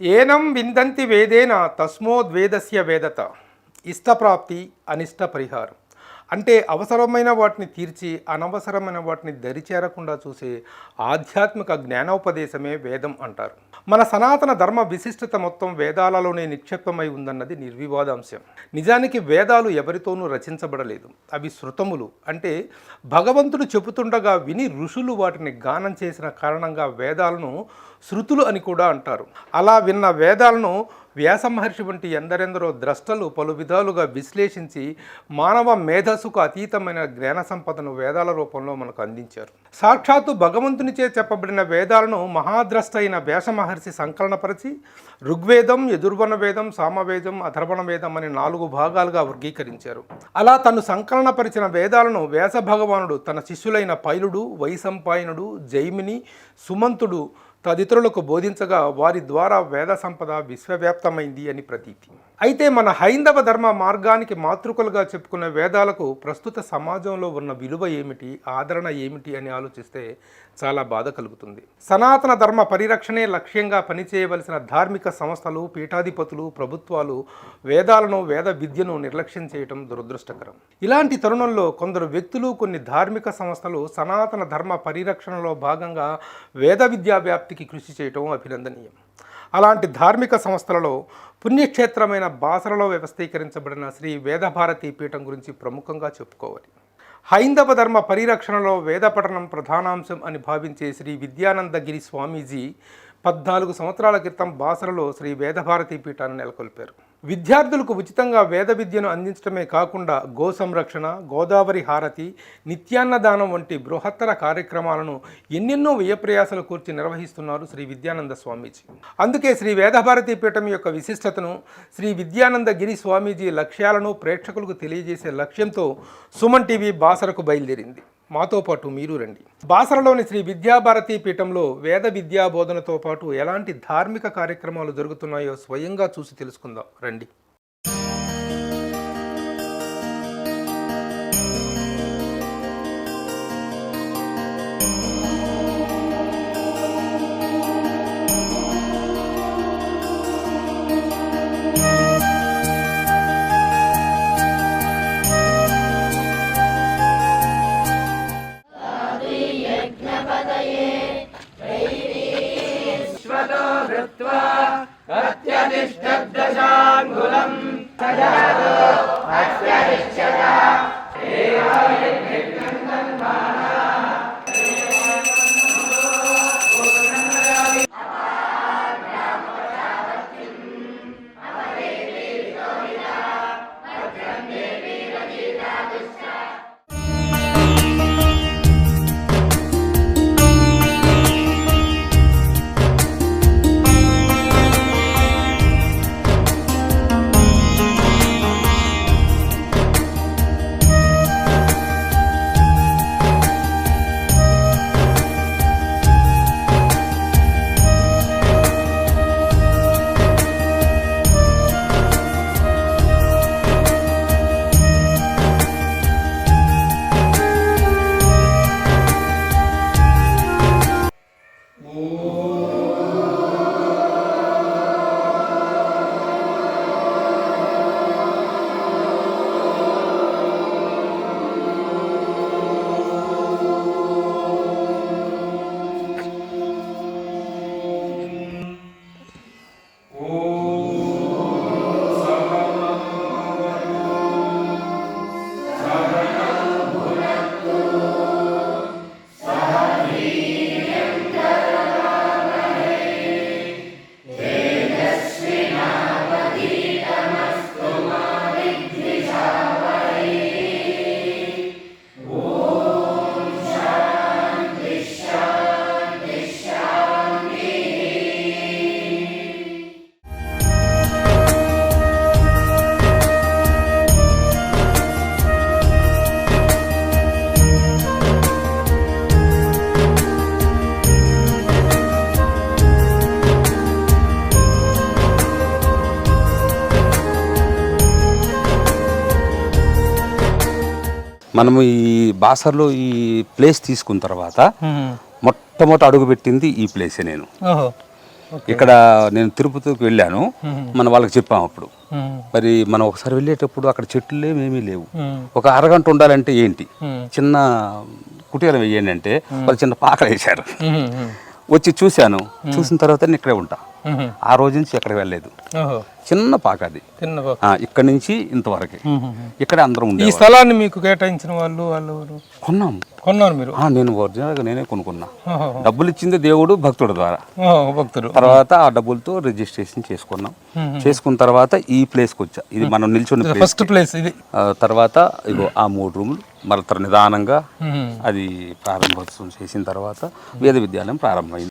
ఏనం విందంతి వేదేన తస్మోద్వేదస్య వేదత ఇష్టప్రాప్తి అనిష్ట పరిహారం. అంటే అవసరమైన వాటిని తీర్చి అనవసరమైన వాటిని దరిచేరకుండా చూసే ఆధ్యాత్మిక జ్ఞానోపదేశమే వేదం అంటారు. మన సనాతన ధర్మ విశిష్టత మొత్తం వేదాలలోనే నిక్షిప్తమై ఉందన్నది నిర్వివాదాంశం. నిజానికి వేదాలు ఎవరితోనూ రచించబడలేదు. అవి శృతములు, అంటే భగవంతుడు చెబుతుండగా విని ఋషులు వాటిని గానం చేసిన కారణంగా వేదాలను శృతులు అని కూడా అంటారు. అలా విన్న వేదాలను వ్యాస మహర్షి వంటి ఎందరెందరో ద్రష్టలు పలు విధాలుగా విశ్లేషించి మానవ మేధస్సుకు అతీతమైన జ్ఞాన సంపదను వేదాల రూపంలో మనకు అందించారు. సాక్షాత్తు భగవంతునిచే చెప్పబడిన వేదాలను మహాద్రష్ట అయిన వ్యాస మహర్షి సంకలనపరిచి ఋగ్వేదం, యజుర్వణ వేదం, సామవేదం, అథర్వణ వేదం అని 4 భాగాలుగా వర్గీకరించారు. అలా తను సంకలనపరిచిన వేదాలను వ్యాస భగవానుడు తన శిష్యులైన పైలుడు, వైశంపాయనుడు, జైమిని, సుమంతుడు తదితరులకు బోధించగా వారి ద్వారా వేద సంపద విశ్వవ్యాప్తమైంది అని ప్రతీతి. అయితే మన హైందవ ధర్మ మార్గానికి మాతృకలుగా చెప్పుకునే వేదాలకు ప్రస్తుత సమాజంలో ఉన్న విలువ ఏమిటి, ఆదరణ ఏమిటి అని ఆలోచిస్తే చాలా బాధ కలుగుతుంది. సనాతన ధర్మ పరిరక్షణే లక్ష్యంగా పనిచేయవలసిన ధార్మిక సంస్థలు, పీఠాధిపతులు, ప్రభుత్వాలు వేదాలను, వేద విద్యను నిర్లక్ష్యం చేయటం దురదృష్టకరం. ఇలాంటి తరుణంలో కొందరు వ్యక్తులు, కొన్ని ధార్మిక సంస్థలు సనాతన ధర్మ పరిరక్షణలో భాగంగా వేద విద్యా వ్యాప్తికి కృషి చేయటం అభినందనీయం. అలాంటి ధార్మిక సంస్థలలో పుణ్యక్షేత్రమైన బాసరలో వ్యవస్థీకరించబడిన శ్రీ వేదభారతి పీఠం గురించి ప్రముఖంగా చెప్పుకోవాలి. హైందవ ధర్మ పరిరక్షణలో వేద పఠనం ప్రధానాంశం అని భావించే శ్రీ విద్యానందగిరి స్వామీజీ 14 సంవత్సరాల క్రితం బాసరలో శ్రీ వేదభారతి పీఠాన్ని నెలకొల్పారు. విద్యార్థులకు ఉచితంగా వేద విద్యను అందించడమే కాకుండా గో సంరక్షణ, గోదావరి హారతి, నిత్యాన్నదానం వంటి బృహత్తర కార్యక్రమాలను ఎన్నెన్నో వ్యయప్రయాసలు కూర్చి నిర్వహిస్తున్నారు శ్రీ విద్యానంద స్వామీజీ. అందుకే శ్రీ వేదభారతి పీఠం యొక్క విశిష్టతను, శ్రీ విద్యానందగిరి స్వామీజీ లక్ష్యాలను ప్రేక్షకులకు తెలియజేసే లక్ష్యంతో సుమన్ టీవీ బాసరకు బయలుదేరింది. మాతో పాటు మీరు రండి. బాసరలోని శ్రీ విద్యాభారతి పీఠంలో వేద విద్యా బోధనతో పాటు ఎలాంటి ధార్మిక కార్యక్రమాలు జరుగుతున్నాయో స్వయంగా చూసి తెలుసుకుందాం రండి. మనము ఈ బాసర్లో ఈ ప్లేస్ తీసుకున్న తర్వాత మొట్టమొదటి అడుగు పెట్టింది ఈ ప్లేసే నేను. ఇక్కడ నేను తిరుపతికి వెళ్ళాను, మన వాళ్ళకి చెప్పాము అప్పుడు. మరి మనం ఒకసారి వెళ్ళేటప్పుడు అక్కడ చెట్లు ఏమీ లేవు. ఒక అరగంట ఉండాలంటే ఏంటి, చిన్న కుటీరం వేయండి అంటే వాళ్ళు చిన్న పాకలు వేశారు. వచ్చి చూశాను, చూసిన తర్వాత నేను ఇక్కడే ఉంటా. ఆ రోజు నుంచి ఎక్కడికి వెళ్ళలేదు. చిన్న పాక అది, ఇక్కడ నుంచి ఇంతవరకు ఇక్కడ అందరం ఉండే. ఈ స్థలాన్ని మీకు కేటాయించిన వాళ్ళు కొన్నారు మీరు? నేను ఒరిజినల్గా నేనే కొనుక్కున్నా. డబ్బులు ఇచ్చింది దేవుడు భక్తుడి ద్వారా. భక్తుడు తర్వాత ఆ డబ్బులతో రిజిస్ట్రేషన్ చేసుకున్నాం. చేసుకున్న తర్వాత ఈ ప్లేస్కి వచ్చా. ఇది మనం నిల్చున్న ఫస్ట్ ప్లేస్ ఇది. తర్వాత ఇగో ఆ 3 రూములు మళ్ళీ నిదానంగా అది ప్రారంభోత్సవం చేసిన తర్వాత వేద విద్యాలయం ప్రారంభమైంది.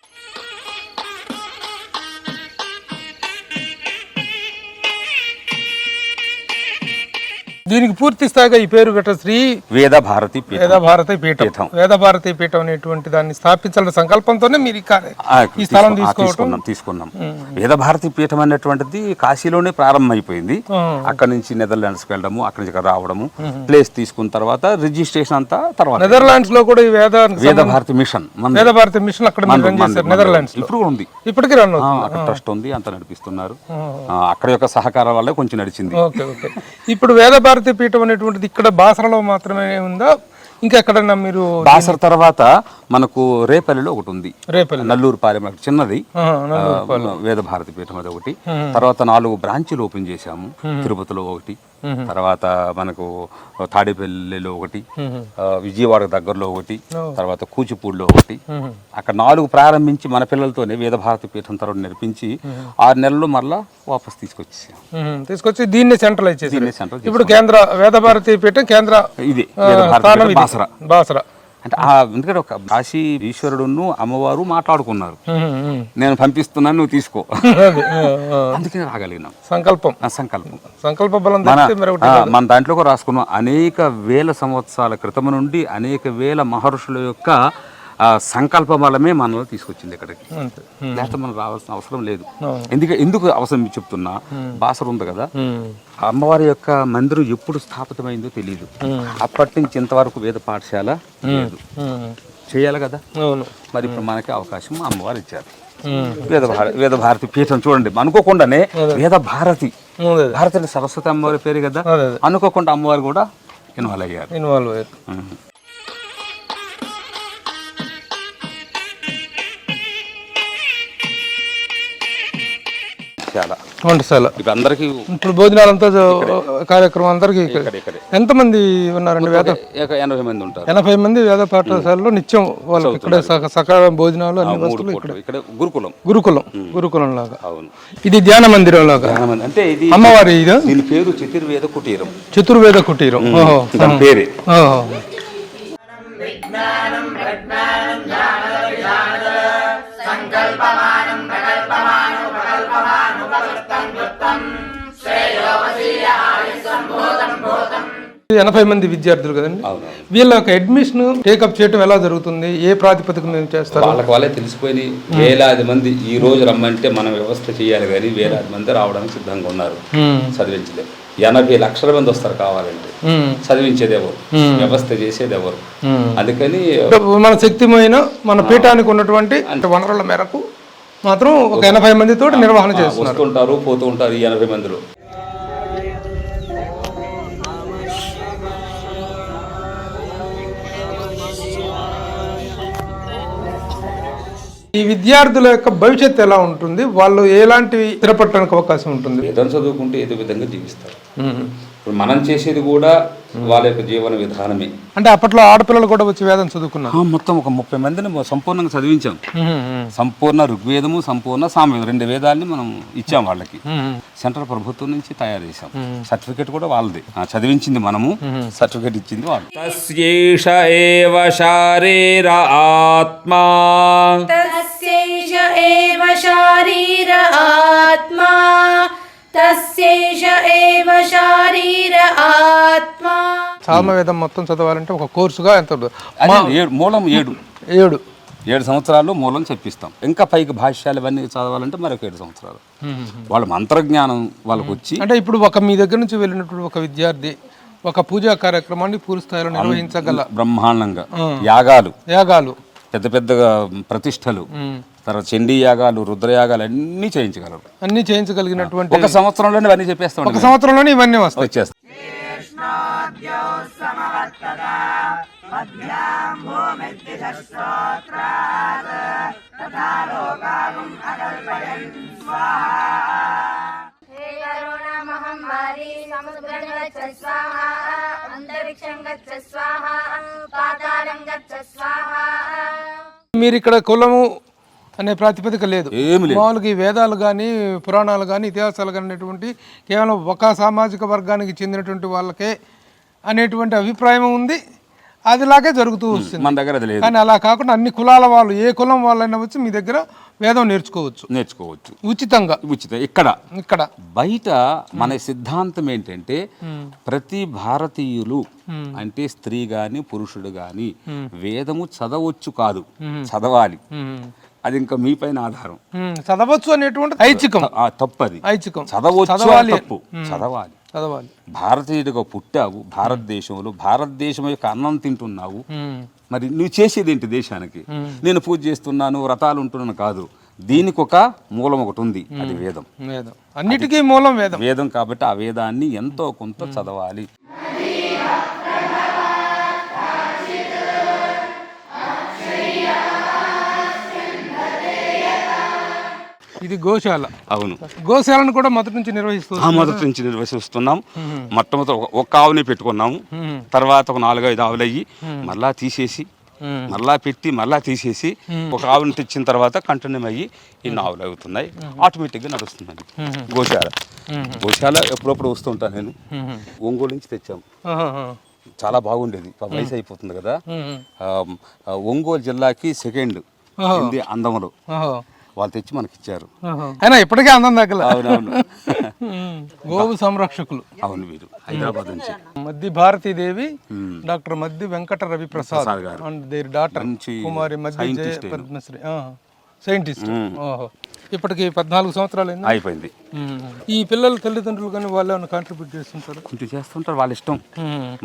దీనికి పూర్తి స్థాయిగా ఈ పేరు గట్ట శ్రీ వేదభారతి పీఠం. వేదభారతి పీఠం అనేటువంటి దాన్ని స్థాపించాలన్న సంకల్పంతోనే మీరు ఈ స్థలం తీసుకున్నాం. వేదభారతి పీఠం అనేటువంటిది కాశీలోనే ప్రారంభమైపోయింది. అక్కడ నుంచి నెదర్లాండ్స్కి వెళ్ళడము, అక్కడి నుంచి రావడము, ప్లేస్ తీసుకున్న తర్వాత రిజిస్ట్రేషన్ అంతా తర్వాత నెదర్లాండ్స్ లో కూడా ఈ వేదభారతి మిషన్ అక్కడ నెదర్లాండ్స్ ఇప్పుడు కూడా ఉంది. ఇప్పటికీ రన్ అక్కడ ట్రస్ట్ ఉంది, అంత నడిపిస్తున్నారు. అక్కడ యొక్క సహకారం వల్ల కొంచెం నడిచింది. ఇప్పుడు వేదభారతి పీఠం అనేటువంటిది ఇక్కడ బాసరలో మాత్రమే ఉందా, ఇంకా ఎక్కడన్నా మీరు? బాసర తర్వాత మనకు రేపల్లిలో ఒకటి ఉంది, నల్లూరు పాలెం చిన్నది వేదభారతి పీఠం అది ఒకటి. తర్వాత 4 బ్రాంచీలు ఓపెన్ చేశాము. తిరుపతిలో ఒకటి, తర్వాత మనకు తాడేపల్లిలో ఒకటి, విజయవాడ దగ్గరలో ఒకటి, తర్వాత కూచిపూడిలో ఒకటి. అక్కడ 4 ప్రారంభించి మన పిల్లలతోనే వేదభారతి పీఠం తర్వాత నేర్పించి 6 నెలలు మరలా వాపస్ తీసుకొచ్చి దీన్ని సెంట్రలైజ్ చేసి ఇప్పుడు కేంద్ర వేదభారతి పీఠం కేంద్ర ఇది బాసర. అంటే ఎందుకంటే ఒక కాశీ ఈశ్వరుడును అమ్మవారు మాట్లాడుకున్నారు, నేను పంపిస్తున్నాను నువ్వు తీసుకో, అందుకని రాగలిగినాం. సంకల్ప బలం మన దాంట్లో కూడా రాసుకున్నాం. అనేక వేల సంవత్సరాల క్రితం నుండి అనేక వేల మహర్షుల యొక్క సంకల్ప బలమే మనలో తీసుకొచ్చింది ఇక్కడికి. లేకపోతే మనం రావాల్సిన అవసరం లేదు. ఎందుకు అవసరం చెప్తున్నా, బాసర ఉంది కదా, అమ్మవారి యొక్క మందిరం ఎప్పుడు స్థాపితమైందో తెలియదు. అప్పటి నుంచి ఇంతవరకు వేద పాఠశాల లేదు, చేయాలి కదా. మరి ఇప్పుడు మనకి అవకాశం అమ్మవారు ఇచ్చారు. వేదభారతి పీఠం చూడండి, అనుకోకుండానే వేదభారతి భారతి సరస్వతి అమ్మవారి పేరు కదా, అనుకోకుండా అమ్మవారు కూడా ఇన్వాల్వ్ అయ్యారు. ఇప్పుడు భోజనాలంతా కార్యక్రమం అందరికి ఎంతమంది ఉన్నారండి? 80 మంది ఉంటారు. 80 మంది వేద పాఠశాలలో నిత్యం వాళ్ళకి ఇక్కడ సకాల భోజనాలు అన్ని వస్తువులు ఇక్కడ. గురుకులం లాగా. ఇది ధ్యాన మందిరం లాగా. అంటే ఇది అమ్మవారి దీని పేరు చతుర్వేద కుటీరం. పేరే. ఈ 80 మంది విద్యార్థులు కదండి, వీళ్ళ యొక్క అడ్మిషన్ టేకప్ చేయడం ఎలా జరుగుతుంది? ఏ ప్రాతిపదిక మేము చేస్తారు? వాళ్ళే తెలిసిపోయి వేలాది మంది ఈ రోజు రమ్మంటే మనం వ్యవస్థ చేయాలి, కానీ వేలాది మంది రావడానికి సిద్ధంగా ఉన్నారు. చదివించలేదు. 80 లక్షల మంది వస్తారు కావాలంటే, చదివించేది ఎవరు, వ్యవస్థ చేసేది ఎవరు? అందుకని మన శక్తిమైన మన పీఠానికి ఉన్నటువంటి వనరుల మేరకు మాత్రం ఒక 80 మందితో నిర్వహణ చేస్తుంటారు, పోతూ ఉంటారు. ఈ 80 మందిలో ఈ విద్యార్థుల యొక్క భవిష్యత్తు ఎలా ఉంటుంది? వాళ్ళు ఎలాంటివి స్థిరపడటానికి అవకాశం ఉంటుంది? ఏదో చదువుకుంటే ఏదో విధంగా జీవిస్తారు. ఇప్పుడు మనం చేసేది కూడా వాళ్ళ యొక్క జీవన విధానమే. అంటే అప్పట్లో ఆడపిల్లలు కూడా వచ్చి వేదం చదువుకున్నారు. మొత్తం ఒక 30 మందిని సంపూర్ణంగా చదివించాం. సంపూర్ణ ఋగ్వేదము, సంపూర్ణ సామవేదం 2 వేదాలని మనం ఇచ్చాం వాళ్ళకి. సెంట్రల్ ప్రభుత్వం నుంచి తయారు చేసాం. సర్టిఫికేట్ కూడా వాళ్ళది, చదివించింది మనము, సర్టిఫికేట్ ఇచ్చింది వాళ్ళు. తస్యేష ఏవ శారీర ఆత్మా, తస్యేష ఏవ శారీర ఆత్మా, తస్యేష ఏవ శారీర ఆత్మా. సామవేదం మొత్తం చదవాలంటే ఒక కోర్సుగా ఎంత? మూలం 7 సంవత్సరాలు మూలం చెప్పిస్తాం. ఇంకా పైకి భాష్యాలు ఇవన్నీ చదవాలంటే మరొక 7 సంవత్సరాలు. వాళ్ళ మంత్రజ్ఞానం వాళ్ళకు వచ్చి, అంటే ఇప్పుడు మీ దగ్గర నుంచి వెళ్ళినటువంటి ఒక విద్యార్థి ఒక పూజా కార్యక్రమాన్ని పూర్తి స్థాయిలో నిర్వహించగల, బ్రహ్మాండంగా యాగాలు యాగాలు పెద్ద పెద్దగా ప్రతిష్టలు తర్వాత చండీ యాగాలు, రుద్రయాగాలు అన్నీ చేయించగలరు. అన్ని చేయించగలిగినటువంటి ఒక సంవత్సరంలోనే అన్నీ చెప్పేస్తాం, ఒక సంవత్సరంలోనే ఇవన్నీ వస్తాయి. వచ్చేస్తాం. हे करोना महामारी समुद्रं गच्छ स्वाहा अंतरिक्षं गच्छ स्वाहा पातालं गच्छ स्वाहा. మీరు ఇక్కడ కులము అనే ప్రాతిపదిక లేదు, ఏమి లేదు. మామూలుగా ఈ వేదాలు కానీ పురాణాలు కానీ ఇతిహాసాలు కానీ అనేటువంటి కేవలం ఒక సామాజిక వర్గానికి చెందినటువంటి వాళ్ళకే అనేటువంటి అభిప్రాయం ఉంది. అదిలాగే జరుగుతూ వస్తుంది. మన దగ్గర అది లేదు. కానీ అలా కాకుండా అన్ని కులాల వాళ్ళు, ఏ కులం వాళ్ళైనా వచ్చి మీ దగ్గర వేదం నేర్చుకోవచ్చు ఉచితంగా. ఉచితం. ఇక్కడ ఇక్కడ బయట మన సిద్ధాంతం ఏంటంటే ప్రతి భారతీయులు అంటే స్త్రీ గాని పురుషుడు గాని వేదము చదవచ్చు కాదు, చదవాలి. అది ఇంకా మీ పైన ఆధారం. చదవచ్చు అనేటువంటి ఐచ్ఛికం, తప్పది. ఐచ్ఛికం చదవచ్చు తప్పు, చదవాలి. చదవాలి. భారతీయుడిగా పుట్టావు, భారతదేశంలో భారతదేశం యొక్క అన్నం తింటున్నావు. మరి నువ్వు చేసేది ఏంటి దేశానికి? నేను పూజ చేస్తున్నాను, వ్రతాలు ఉంటున్నాను కాదు. దీనికి ఒక మూలం ఒకటి ఉంది, అది వేదం. వేదం అన్నిటికీ మూలం వేదం. వేదం కాబట్టి ఆ వేదాన్ని ఎంతో కొంత చదవాలి. ఇది గోశాల. అవును, గోశాలను కూడా మొదటి నుంచి నిర్వహిస్తున్నాం. మొట్టమొదటి ఒక ఆవుని పెట్టుకున్నాము, తర్వాత ఒక 4-5 ఆవులు అయ్యి మళ్ళా తీసేసి మళ్ళా పెట్టి మళ్ళా తీసేసి ఒక ఆవుని తెచ్చిన తర్వాత కంటిన్యూ అయ్యి ఇన్ని ఆవులు అవుతున్నాయి. ఆటోమేటిక్గా నడుస్తుందండి గోశాల. ఎప్పుడప్పుడు వస్తుంటాను నేను. ఒంగోలు నుంచి తెచ్చాము, చాలా బాగుండేది. వయసు అయిపోతుంది కదా. ఒంగోలు జిల్లాకి సెకండ్ అందములు వాళ్ళు తెచ్చి మనకి ఇచ్చారు. అయినా ఇప్పటికే అందం దగ్గర. అవునవును, గోవు సంరక్షకులు. అవును, వీరు హైదరాబాద్ నుంచి. Maddi Bharatidevi, doctor Maddi Venkata Ravi Prasad and their daughter Kumari Maddi Jaya Padmasri, scientist. ఓహో, ఇప్పటికి 14 సంవత్సరాలు అయిపోయింది. ఈ పిల్లల తల్లిదండ్రులు కానీ వాళ్ళు ఏమైనా కాంట్రిబ్యూట్ చేస్తుంటారు? కొంచెం చేస్తుంటారు, వాళ్ళ ఇష్టం.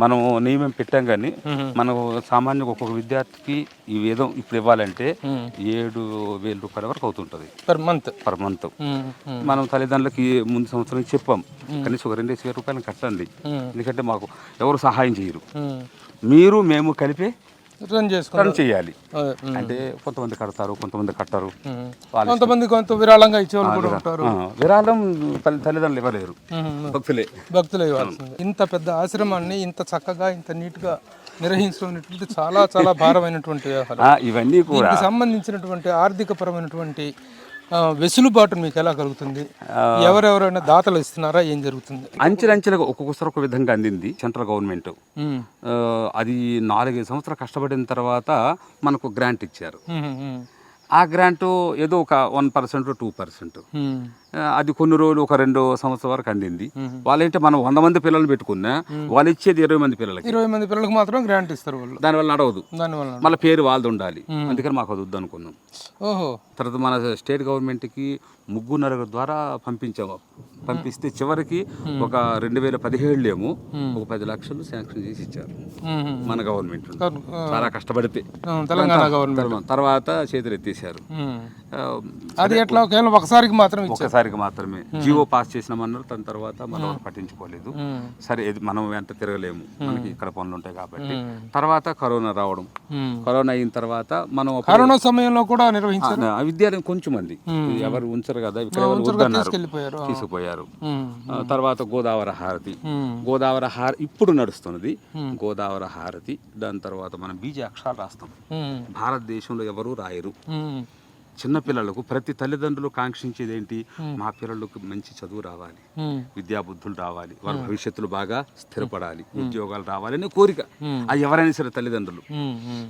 మనం నియమం పెట్టాం కానీ మనం సామాన్యంగా ఒక్కొక్క విద్యార్థికి ఈ వేదం ఇప్పుడు ఇవ్వాలంటే 7,000 రూపాయల వరకు అవుతుంటది పర్ మంత్. మనం తల్లిదండ్రులకి ముందు సంవత్సరం చెప్పాం, కనీసం ఒక 2,000 రూపాయలు కట్టండి, ఎందుకంటే మాకు ఎవరు సహాయం చేయరు, మీరు మేము కలిపి రన్ చేయాలి. అంటే కొంతమంది కడతారు, కొంతమంది కట్టరు, కొంత విరాళంగా ఇచ్చేవాళ్ళు కూడా ఉంటారు. విరాళం తల్లిదండ్రులు ఇవ్వలేరు, భక్తులే ఇవ్వాల్సింది. ఇంత పెద్ద ఆశ్రమాన్ని ఇంత చక్కగా ఇంత నీట్ గా నిర్వహించడం చాలా చాలా భారమైనటువంటి వ్యవహారం. ఇవన్నీ కూడా సంబంధించినటువంటి ఆర్థిక పరమైనటువంటి వెసులుబాటు మీకు ఎలా కలుగుతుంది? ఎవరెవరైనా దాతలు ఇస్తున్నారా? ఏం జరుగుతుంది? అంచెలంచెలుగా ఒక్కొక్కసారి ఒక విధంగా అందింది సెంట్రల్ గవర్నమెంట్. అది 4-5 సంవత్సరాలు కష్టపడిన తర్వాత మనకు గ్రాంట్ ఇచ్చారు. ఆ గ్రాంట్ ఏదో ఒక 1% 2%, అది కొన్ని రోజులు ఒక 2 సంవత్సరాల వరకు అందింది. వాళ్ళంటే మనం 100 మంది పిల్లలు పెట్టుకున్నా వాళ్ళు ఇచ్చేది 20 మంది పిల్లలకి మాత్రం గ్రాంట్ ఇస్తారు. వాళ్ళు దానివల్ల నడవదు, మళ్ళీ పేరు వాళ్ళది ఉండాలి. అందుకని మాకు అది వద్దు అనుకున్నాం. తర్వాత మన స్టేట్ గవర్నమెంట్కి 3-4 ద్వారా పంపిస్తే చివరికి ఒక 2017 ఏమో ఒక 10 లక్షలు శాంక్షన్ చేసి ఇచ్చారు మన గవర్నమెంట్. చాలా కష్టపడితే తెలంగాణ గవర్నమెంట్ తర్వాత చేతులు ఎత్తేసారు. అది ఎట్లా ఒకసారికి మాత్రమే జియో పాస్ చేసినామన్నారు. దాని తర్వాత మనం పట్టించుకోలేదు. సరే, ఇది మనం వెంట తిరగలేము, మనకి ఇక్కడ పనులు ఉంటాయి కాబట్టి. తర్వాత కరోనా రావడం, కరోనా అయిన తర్వాత మనం కరోనా సమయంలో కూడా నిర్వహించారు. విద్యాలయం కొంచెం మంది ఎవరు ఉంచరు కదా, ఇక్కడ తీసుకుపోయారు. తర్వాత గోదావరి హారతి ఇప్పుడు నడుస్తున్నది. గోదావరి హారతి, దాని తర్వాత మనం బీజ అక్షరాలు రాస్తాం. భారతదేశంలో ఎవరు రాయరు. చిన్నపిల్లలకు ప్రతి తల్లిదండ్రులు కాంక్షించేది ఏంటి? మా పిల్లలకు మంచి చదువు రావాలి, విద్యాబుద్ధులు రావాలి, వాళ్ళ భవిష్యత్తులు బాగా స్థిరపడాలి, ఉద్యోగాలు రావాలి అనే కోరిక. అది ఎవరైనా సరే తల్లిదండ్రులు.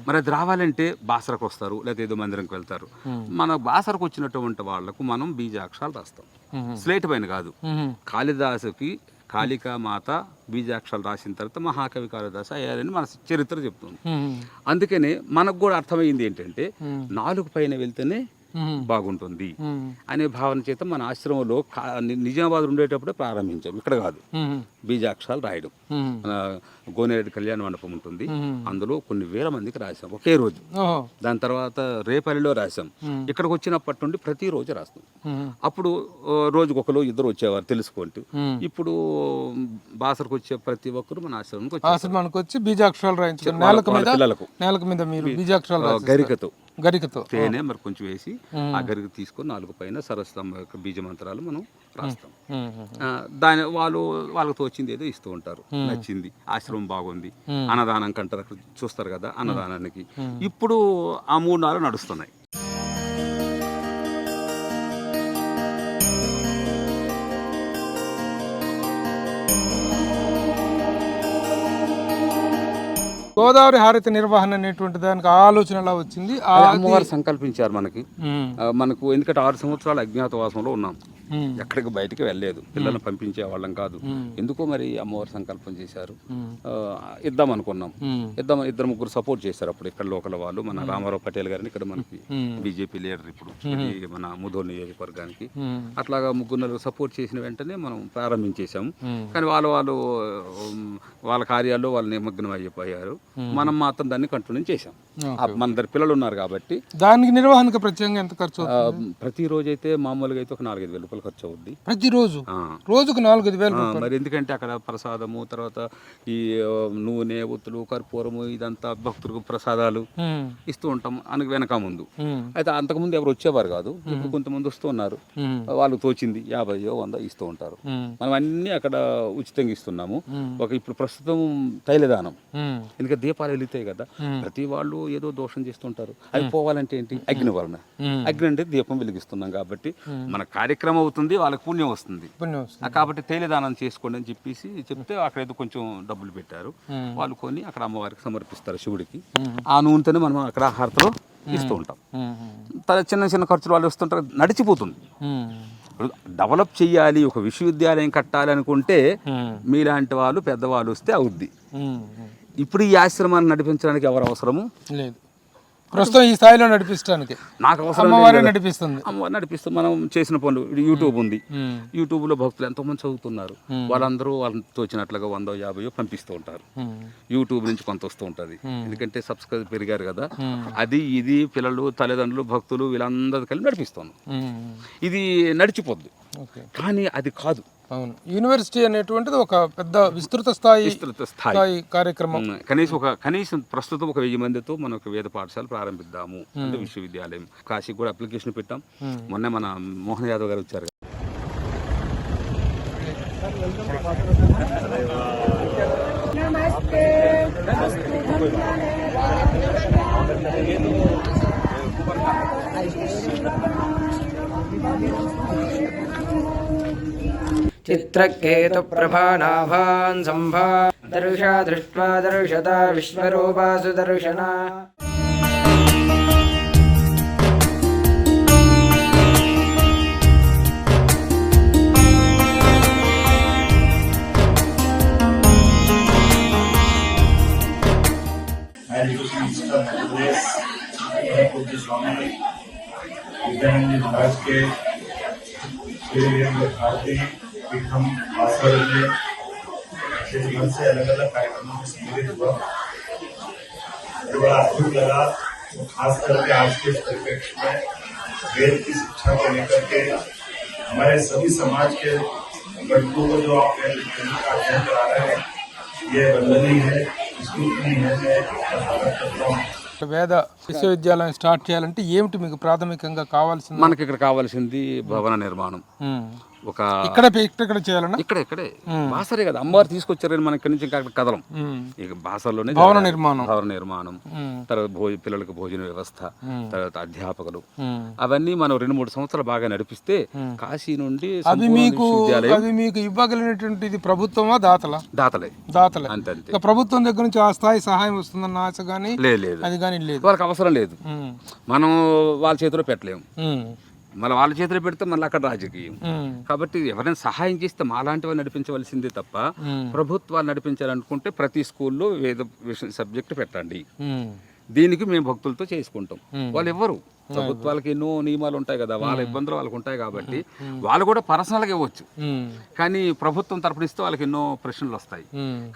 మరి అది రావాలంటే బాసరకు వస్తారు, లేదా ఏదో మందిరంకి వెళ్తారు. మన బాసరకు వచ్చినటువంటి వాళ్లకు మనం బీజాక్షరాలు రాస్తాం, స్లేట్ పైన కాదు. కాళిదాసుకి కాళికా మాత బీజాక్షరాలు రాసిన తర్వాత మహాకవి కాళిదాసు అయ్యారని మన చరిత్ర చెప్తుంది. అందుకనే మనకు కూడా అర్థమైంది ఏంటంటే 4 పైన వెళ్తేనే బాగుంటుంది అనే భావన చేత మన ఆశ్రమంలో నిజామాబాద్ ఉండేటప్పుడే ప్రారంభించాం. ఇక్కడ కాదు, బీజాక్షరాలు రాయడం. మన గోనేరెడ్డి కళ్యాణ మండపం ఉంటుంది, అందులో కొన్ని వేల మందికి రాసాం ఒకే రోజు. దాని తర్వాత రేపల్లిలో రాసాం. ఇక్కడికి వచ్చినప్పటి నుండి ప్రతిరోజు రాస్తాం. అప్పుడు రోజుకు ఒకరు ఇద్దరు వచ్చేవారు తెలుసుకుంటూ. ఇప్పుడు బాసరకు వచ్చే ప్రతి ఒక్కరు మన ఆశ్రమానికి వచ్చి బీజాక్షరాలు రాయించారు. నేలకు మీద మీరు బీజాక్షరాలు గరికతో తేనె మరి కొంచెం వేసి ఆ గరిక తీసుకొని 4 పైన సరస్వతం యొక్క బీజ మంత్రాలు మనం రాస్తాం. దాని వాళ్ళకి తోచింది ఏదో ఇస్తూ ఉంటారు. నచ్చింది, ఆశ్రమం బాగుంది, అన్నదానం కంటారు, అక్కడ చూస్తారు కదా అన్నదానానికి. ఇప్పుడు ఆ 3 నాలుగు నడుస్తున్నాయి. గోదావరి హారతి నిర్వహణ అనేటువంటి దానికి ఆలోచన ఎలా వచ్చింది? అమ్మవారు సంకల్పించారు మనకు. ఎందుకంటే 6 సంవత్సరాలు అజ్ఞాతవాసంలో ఉన్నాం, ఎక్కడికి బయటికి వెళ్ళలేదు, పిల్లల్ని పంపించే వాళ్ళం కాదు. ఎందుకో మరి అమ్మవారు సంకల్పం చేశారు, ఇద్దాం అనుకున్నాం. ఇద్దరు ముగ్గురు సపోర్ట్ చేశారు అప్పుడు ఇక్కడ లోకల్ వాళ్ళు. మన రామారావు పటేల్ గారిని ఇక్కడ మనకి బీజేపీ లీడర్ ఇప్పుడు మన ముధోల్ నియోజకవర్గానికి. అట్లాగా 3-4 సపోర్ట్ చేసిన వెంటనే మనం ప్రారంభించేశాము. కానీ వాళ్ళ కార్యాల్లో వాళ్ళు నిమగ్నం అయిపోయారు. మనం మాత్రం దాన్ని కంటిన్యూ చేశాం. మన దగ్గర పిల్లలు ఉన్నారు కాబట్టి. దానికి నిర్వహణకు ప్రత్యేకంగా ఎంత ఖర్చు? ప్రతిరోజు అయితే మామూలుగా అయితే ఒక 4-5 వేల ఖర్చు అవుద్ది ప్రతిరోజు. రోజుకు 4-5 వేలు. మరి ఎందుకంటే అక్కడ ప్రసాదము, తర్వాత ఈ నూనె, ఒత్తులు, కర్పూరము, ఇదంతా భక్తులకు ప్రసాదాలు ఇస్తూ ఉంటాం వెనక ముందు. అయితే అంతకుముందు ఎవరు వచ్చేవారు కాదు, ఇప్పుడు కొంతమంది వస్తూ ఉన్నారు. వాళ్ళకి తోచింది 50-100 ఇస్తూ ఉంటారు. మనం అన్ని అక్కడ ఉచితంగా ఇస్తున్నాము. ఇప్పుడు ప్రస్తుతం తైలదానం, ఎందుకంటే దీపాలు వెళుతాయి కదా, ప్రతి వాళ్ళు ఏదో దోషం చేస్తుంటారు. అవి పోవాలంటే ఏంటి? అగ్ని వలన. అగ్ని అంటే దీపం వెలిగిస్తున్నాం కాబట్టి మన కార్యక్రమం అవుతుంది, వాళ్ళకి పుణ్యం వస్తుంది. కాబట్టి తైలదానం చేసుకోండి అని చెప్తే అక్కడ ఏదో కొంచెం డబ్బులు పెట్టారు. వాళ్ళు కొని అక్కడ అమ్మవారికి సమర్పిస్తారు, శివుడికి. ఆ నూనెతోనే మనం అక్కడ హారతిలో ఇస్తూ ఉంటాం. చిన్న చిన్న ఖర్చులు వాళ్ళు వస్తుంటారు, నడిచిపోతుంది. డెవలప్ చెయ్యాలి, ఒక విశ్వవిద్యాలయం కట్టాలి అనుకుంటే మీలాంటి వాళ్ళు పెద్దవాళ్ళు వస్తే అవుద్ది. ఇప్పుడు ఈ ఆశ్రమాన్ని నడిపించడానికి ఎవరు అవసరము లేదు. ప్రస్తుతం ఈ స్థాయిలో నడిపించడానికి నాకు అవసరం. అమ్మవారే నడిపిస్తుంది. అమ్మవారు నడిపిస్తుంది. మనం చేసిన పనులు, యూట్యూబ్ ఉంది, యూట్యూబ్ లో భక్తులు ఎంతో మంది చదువుతున్నారు. వాళ్ళందరూ వాళ్ళని తోచినట్లుగా 100-50 పంపిస్తూ ఉంటారు. యూట్యూబ్ నుంచి కొంత వస్తూ ఉంటది, ఎందుకంటే సబ్స్క్రైబ్ పెరిగారు కదా. అది ఇది పిల్లలు, తల్లిదండ్రులు, భక్తులు వీళ్ళందరూ కలిపి నడిపిస్తాను. ఇది నడిచిపోద్ది. కానీ అది కాదు. అవును, యూనివర్సిటీ అనేటువంటిది ఒక పెద్ద విస్తృత స్థాయి కార్యక్రమం. కనీసం ప్రస్తుతం ఒక 1000 మందితో మనం ఒక వేద పాఠశాల ప్రారంభిద్దాము అంటే విశ్వవిద్యాలయం. కాశీకి కూడా అప్లికేషన్ పెట్టాం. మొన్న మన మోహన్ యాదవ్ గారు వచ్చారు. చిత్రకేతు ప్రభానాభాన్ సంభా దర్శా దృష్ట్వా దర్శత విశ్వరూపా సుదర్శన. हम भास्कर में जीवन से अलग अलग कार्यक्रमों में सम्मिलित हुआ, बड़ा अद्भुत लगा। खास करके आज के इस परिप्रेक्ष्य में वेद की शिक्षा को लेकर के हमारे सभी समाज के लड़कों को जो आप अध्ययन करा रहे हैं, ये वंदनीय है, स्तुति है। मैं स्वागत करता हूँ. వేద విశ్వవిద్యాలయం స్టార్ట్ చేయాలంటే ఏమిటి మీకు ప్రాథమికంగా కావాల్సింది? మనకి ఇక్కడ కావాల్సింది భవన నిర్మాణం. ఇక్కడ చేయాలన్నా ఇక్కడే బాసరే కదా, అమ్మవారు తీసుకొచ్చారని మన ఇక్కడి నుంచి ఇంకా కదలం. ఇక బాసర్లోనే భవన నిర్మాణం, తర్వాత పిల్లలకు భోజన వ్యవస్థ, తర్వాత అధ్యాపకులు, అవన్నీ మనం 2-3 సంవత్సరాలు బాగా నడిపిస్తే కాశీ నుండి అవి మీకు ఇవ్వగలిగినటువంటిది ప్రభుత్వమా దాతలే అంతే. ప్రభుత్వం దగ్గర నుంచి ఆ స్థాయి సహాయం వస్తుందన్న ఆశ కానీ లేదు, అది కానీ లేదు, వాళ్ళకి అవసరం లేదు. మనం వాళ్ళ చేతిలో పెట్టలేము. మళ్ళీ వాళ్ళ చేతిలో పెడితే మళ్ళీ అక్కడ రాజకీయం. కాబట్టి ఎవరైనా సహాయం చేస్తే మాలాంటి వాళ్ళు నడిపించవలసిందే తప్ప ప్రభుత్వాలు నడిపించాలనుకుంటే ప్రతి స్కూల్లో వేద సబ్జెక్ట్ పెట్టండి, దీనికి మేము భక్తులతో చేసుకుంటాం. వాళ్ళు ఎవ్వరు ప్రభుత్వాలకి ఎన్నో నియమాలు ఉంటాయి కదా, వాళ్ళ ఇబ్బందులు వాళ్ళకి ఉంటాయి కాబట్టి వాళ్ళు కూడా పర్సనల్గా ఇవ్వచ్చు. కానీ ప్రభుత్వం తరపున ఇస్తే వాళ్ళకి ఎన్నో ప్రశ్నలు వస్తాయి.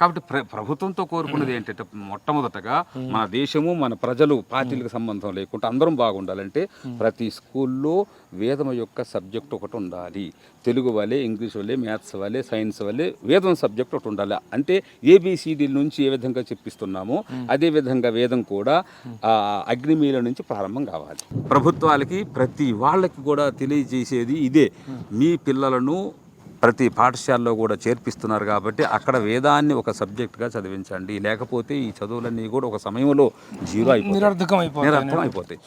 కాబట్టి ప్రభుత్వంతో కోరుకున్నది ఏంటంటే మొట్టమొదటగా మన దేశము, మన ప్రజలు, పార్టీలకు సంబంధం లేకుండా అందరం బాగుండాలంటే ప్రతి స్కూల్లో వేదం యొక్క సబ్జెక్ట్ ఒకటి ఉండాలి. తెలుగు వల్లే, ఇంగ్లీష్ వల్లే, మ్యాథ్స్ వల్లే, సైన్స్ వల్లే వేదం సబ్జెక్ట్ ఒకటి ఉండాలి. అంటే ఏబిసిడీల నుంచి ఏ విధంగా చెప్పిస్తున్నామో అదే విధంగా వేదం కూడా అగ్నిమీల నుంచి ప్రారంభం కావాలి. ప్రభుత్వాలకి ప్రతి వాళ్ళకి కూడా తెలియజేసేది ఇదే, మీ పిల్లలను ప్రతి పాఠశాలలో కూడా చేర్పిస్తున్నారు కాబట్టి అక్కడ వేదాన్ని ఒక సబ్జెక్ట్గా చదివించండి. లేకపోతే ఈ చదువులన్నీ కూడా ఒక సమయంలో జీరో అయిపోతాయి, నిరర్థం అయిపోతాయి.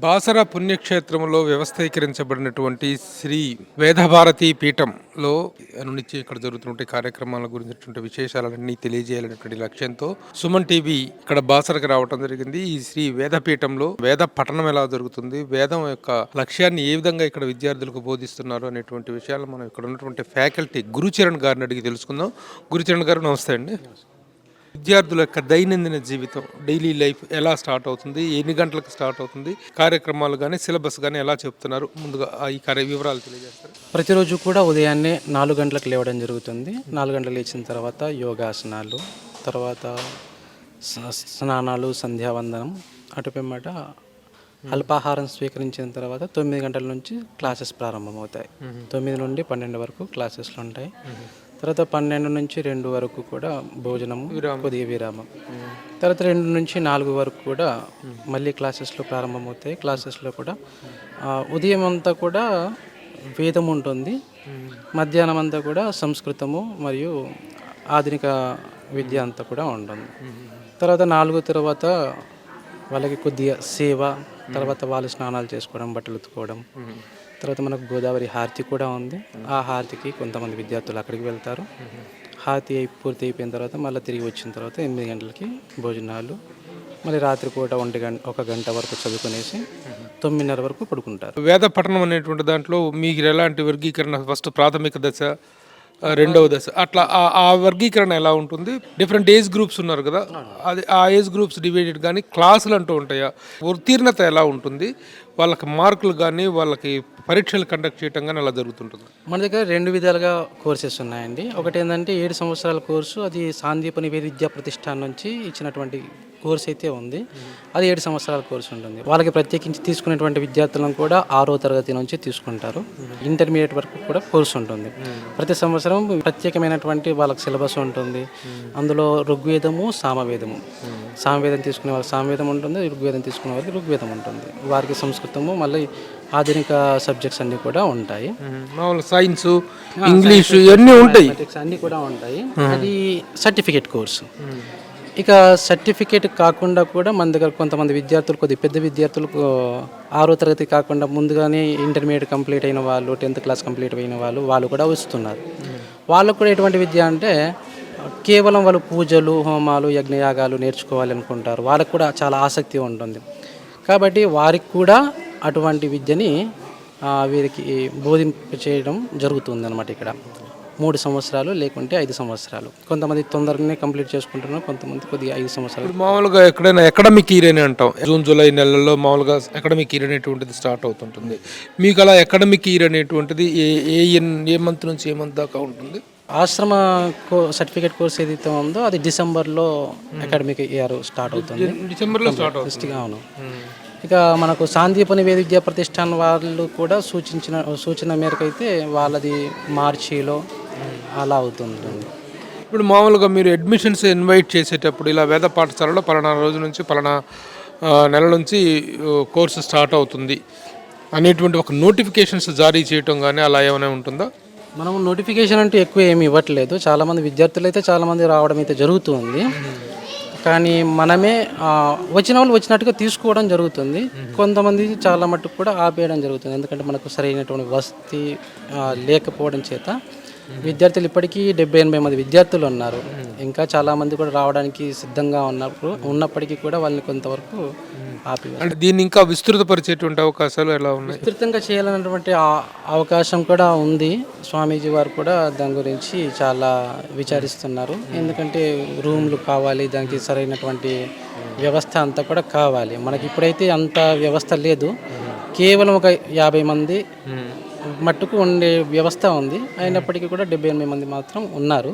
బాసర పుణ్యక్షేత్రంలో వ్యవస్థీకరించబడినటువంటి శ్రీ వేదభారతి పీఠంలో నుంచి ఇక్కడ జరుగుతున్న కార్యక్రమాల గురించినటువంటి విశేషాలన్నీ తెలియజేయాలనేటువంటి లక్ష్యంతో సుమన్ టీవీ ఇక్కడ బాసరకు రావడం జరిగింది. ఈ శ్రీ వేదపీఠంలో వేద పఠనం ఎలా జరుగుతుంది, వేదం యొక్క లక్ష్యాన్ని ఏ విధంగా ఇక్కడ విద్యార్థులకు బోధిస్తున్నారు అనేటువంటి విషయాలు మనం ఇక్కడ ఉన్నటువంటి ఫ్యాకల్టీ గురుచరణ్ గారిని అడిగి తెలుసుకుందాం. గురుచరణ్ గారు నమస్తే అండి. విద్యార్థుల యొక్క దైనందిన జీవితం, డైలీ లైఫ్ ఎలా స్టార్ట్ అవుతుంది, ఎన్ని గంటలకు స్టార్ట్ అవుతుంది, కార్యక్రమాలు కానీ సిలబస్ కానీ ఎలా చెప్తున్నారు, ముందుగా ఈ వివరాలు తెలియజేస్తారు. ప్రతిరోజు కూడా ఉదయాన్నే 4 గంటలకు లేవడం జరుగుతుంది. 4 గంటలకు లేచిన తర్వాత యోగాసనాలు, తర్వాత స్నానాలు, సంధ్యావందనం, అటుపిమ్మట అల్పాహారం స్వీకరించిన తర్వాత 9 గంటల నుంచి క్లాసెస్ ప్రారంభమవుతాయి. 9 నుండి 12 వరకు క్లాసెస్లు ఉంటాయి. తర్వాత 12 నుంచి 2 వరకు కూడా భోజనము, కొద్దిగా విరామం. తర్వాత 2 నుంచి 4 వరకు కూడా మళ్ళీ క్లాసెస్లో ప్రారంభమవుతాయి. క్లాసెస్లో కూడా ఉదయం అంతా కూడా వేదం ఉంటుంది, మధ్యాహ్నం అంతా కూడా సంస్కృతము మరియు ఆధునిక విద్య అంతా కూడా ఉంటుంది. తర్వాత 4 తర్వాత వాళ్ళకి కొద్దిగా సేవ, తర్వాత వాళ్ళు స్నానాలు చేసుకోవడం, బట్టలు ఉతుకోవడం. తర్వాత మనకు గోదావరి హారతి కూడా ఉంది. ఆ హారతికి కొంతమంది విద్యార్థులు అక్కడికి వెళ్తారు. హారతి పూర్తి అయిపోయిన తర్వాత మళ్ళీ తిరిగి వచ్చిన తర్వాత 8 గంటలకి భోజనాలు, మళ్ళీ రాత్రిపూట 1 గంట వరకు చదువుకునేసి 9:30 వరకు పడుకుంటారు. వేద పఠనం అనేటువంటి దాంట్లో మీకు ఎలాంటి వర్గీకరణ, ఫస్ట్ ప్రాథమిక దశ, రెండవ దశ, అట్లా ఆ వర్గీకరణ ఎలా ఉంటుంది? డిఫరెంట్ ఏజ్ గ్రూప్స్ ఉన్నారు కదా, అది ఆ ఏజ్ గ్రూప్స్ డివైడెడ్ కానీ క్లాసులు అంటూ ఉంటాయా? ఉత్తీర్ణత ఎలా ఉంటుంది? వాళ్ళకి మార్కులు కానీ వాళ్ళకి పరీక్షలు కండక్ట్ చేయటం కానీ అలా జరుగుతుంటుంది? మన దగ్గర 2 విధాలుగా కోర్సెస్ ఉన్నాయండి. ఒకటి ఏంటంటే 7 సంవత్సరాల కోర్సు, అది సాందీపని విద్యా ప్రతిష్టాన్ నుంచి ఇచ్చినటువంటి కోర్స్ అయితే ఉంది. అది 7 సంవత్సరాల కోర్సు ఉంటుంది. వాళ్ళకి ప్రత్యేకించి తీసుకునేటువంటి విద్యార్థులను కూడా 6వ తరగతి నుంచి తీసుకుంటారు. ఇంటర్మీడియట్ వరకు కూడా కోర్సు ఉంటుంది. ప్రతి సంవత్సరం ప్రత్యేకమైనటువంటి వాళ్ళకి సిలబస్ ఉంటుంది. అందులో ఋగ్వేదము, సామవేదము. సామవేదం తీసుకునే వాళ్ళకి సామవేదం ఉంటుంది, ఋగ్వేదం తీసుకునే వాళ్ళకి ఋగ్వేదం ఉంటుంది. వారికి సంస్కృతము, మళ్ళీ ఆధునిక సబ్జెక్ట్స్ అన్నీ కూడా ఉంటాయి. సైన్స్, ఇంగ్లీష్ ఇవన్నీ ఉంటాయి, అన్నీ కూడా ఉంటాయి. అది సర్టిఫికేట్ కోర్సు. ఇక సర్టిఫికేట్ కాకుండా కూడా మన దగ్గర కొంతమంది విద్యార్థులు, కొద్దిగా పెద్ద విద్యార్థులకు 6వ తరగతి కాకుండా ముందుగానే ఇంటర్మీడియట్ కంప్లీట్ అయిన వాళ్ళు, 10th క్లాస్ కంప్లీట్ అయిన వాళ్ళు కూడా వస్తున్నారు. వాళ్ళకు కూడా ఎటువంటి విద్య అంటే కేవలం వాళ్ళు పూజలు, హోమాలు, యజ్ఞయాగాలు నేర్చుకోవాలనుకుంటారు. వాళ్ళకు కూడా చాలా ఆసక్తి ఉంటుంది. కాబట్టి వారికి కూడా అటువంటి విద్యని వీరికి బోధింప చేయడం జరుగుతుంది అన్నమాట. ఇక్కడ 3 సంవత్సరాలు లేకుంటే 5 సంవత్సరాలు. కొంతమంది తొందరగానే కంప్లీట్ చేసుకుంటున్నారు, కొంతమంది కొద్దిగా 5 సంవత్సరాలు. మామూలుగా ఎక్కడైనా అకాడమిక్ ఇయర్ అని అంటాం, జూన్ జూలై నెలల్లో మామూలుగా అకాడమిక్ ఇయర్ అనేటువంటిది స్టార్ట్ అవుతుంటుంది. మీకు అలా అకాడమిక్ ఇయర్ అనేటువంటిది ఏ మంత్ నుంచి ఏ మంత్ దాకా ఉంటుంది? ఆశ్రమ సర్టిఫికేట్ కోర్స్ ఏదైతే ఉందో అది డిసెంబర్లో అకాడమిక్ ఇయర్ స్టార్ట్ అవుతుంది. డిసెంబర్లో స్టార్ట్ అవుతుంది. అవును. ఇక మనకు సాందీపని విద్యా ప్రతిష్టాన్ వాళ్ళు కూడా సూచన మేరకు అయితే వాళ్ళది మార్చిలో అలా అవుతుంది. ఇప్పుడు మామూలుగా మీరు అడ్మిషన్స్ ఇన్వైట్ చేసేటప్పుడు ఇలా వేద పాఠశాలలో పలానా రోజు నుంచి పలానా నెల నుంచి కోర్సు స్టార్ట్ అవుతుంది అనేటువంటి ఒక నోటిఫికేషన్స్ జారీ చేయటం కానీ అలా ఏమైనా ఉంటుందా? మనం నోటిఫికేషన్ అంటూ ఎక్కువ ఏమి ఇవ్వట్లేదు. చాలామంది విద్యార్థులు అయితే చాలామంది రావడం అయితే జరుగుతుంది. కానీ మనమే వచ్చిన వాళ్ళు వచ్చినట్టుగా తీసుకోవడం జరుగుతుంది. కొంతమంది చాలా మట్టుకు కూడా ఆపేయడం జరుగుతుంది. ఎందుకంటే మనకు సరైనటువంటి వసతి లేకపోవడం చేత విద్యార్థులు ఇప్పటికీ 70-80 మంది విద్యార్థులు ఉన్నారు. ఇంకా చాలామంది కూడా రావడానికి సిద్ధంగా ఉన్నప్పటికీ కూడా వాళ్ళని కొంతవరకు ఆపివేస్తాం. అంటే దీన్ని ఇంకా విస్తృతపరిచేటువంటి అవకాశాలు ఎలా ఉన్నాయి? విస్తృతంగా చేయాలన్నటువంటి అవకాశం కూడా ఉంది. స్వామీజీ వారు కూడా దాని గురించి చాలా విచారిస్తున్నారు. ఎందుకంటే రూమ్లు కావాలి, దానికి సరైనటువంటి వ్యవస్థ అంతా కూడా కావాలి. మనకి ఇప్పుడైతే అంత వ్యవస్థ లేదు. కేవలం ఒక 50 మంది మట్టుకు ఉండే వ్యవస్థ ఉంది. అయినప్పటికీ కూడా 78 మంది మాత్రం ఉన్నారు.